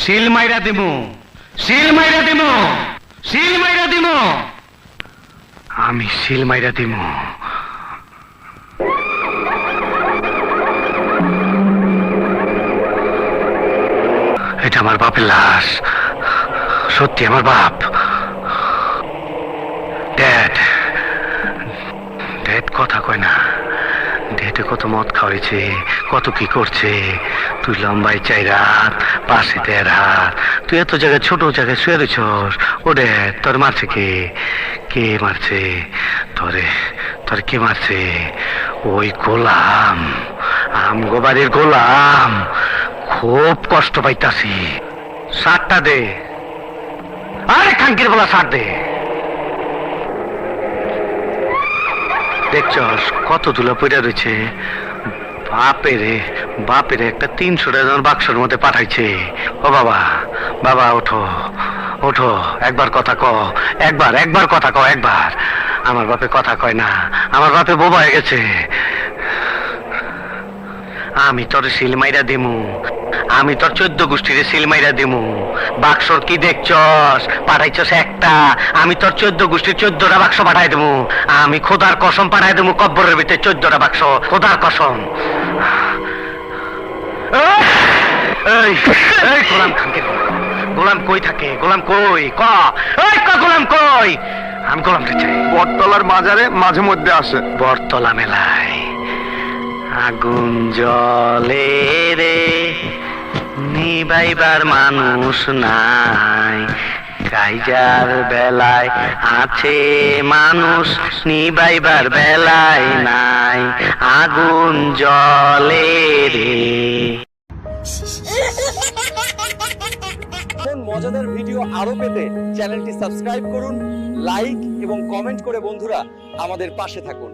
Seal মাইরা দিমু, seal মাইরা দিমু, সিল মাইরা দিমু, আমি সিল মাইরা দিমু। এটা আমার বাপের লাশ, সত্যি আমার বাপ। ড্যাড, ড্যাড কথা কয় না। ড্যাডে কত মদ খাওয়াইছে, কত কি করছে। তুই লম্বাই 4 রাত, পাশে 1.5 হাত, তুই এত জায়গায় ছোট জায়গায় শুয়ে রয়েছস। ও ড্যাড, তোর মারছে কে? কে মারছে তোরে? তোর কে মারছে? ওই গোলাম, আমগো বাড়ির গোলাম। খুব কষ্ট পাইতাছি। শার্টটা দে, আরে খাঙ্কির বলা শার্ট দে। দেখছস কত ধুলা পড়ে রয়েছে। বাপেরে বাপেরে একটা 300 টাকার বাক্সের মধ্যে পাঠাইছে। ও বাবা, বাবা ওঠো, ওঠো, একবার কথা ক, একবার কথা ক, একবার। আমার বাপে কথা কয় না, আমার বাপে বোবা হয়ে গেছে। আমি তোর সিল মাইরা দিমু, আমি তোর 14 গোষ্ঠীর সিল মাইরা দিমু। বাক্সর কি দেখছস? পাঠাইছস একটা, আমি তোর 14 গোষ্ঠীর 14টা বাক্স পাঠাই দেবো। আমি খোদার কসম পাঠাই দেবো, কব্বরের ভিতরে 14টা বাক্স, খোদার কসম। এই এই গোলাম খানকে, গোলাম কই থাকে? গোলাম কই? ক গোলাম কই? আমি গোলাম রে চাই। বটতলার মাজারে মাঝে মধ্যে আসে। বটতলা মেলায় আগুন জ্বলে রে, নিবাইবার মানুষ নাই। কাইজার বেলায় আছে মানুষ, নিবাইবার বেলায় নাই। আগুন জ্বলে রে। এমন মজাদার ভিডিও আরো পেতে চ্যানেলটি সাবস্ক্রাইব করুন, লাইক এবং কমেন্ট করে বন্ধুরা আমাদের পাশে থাকুন।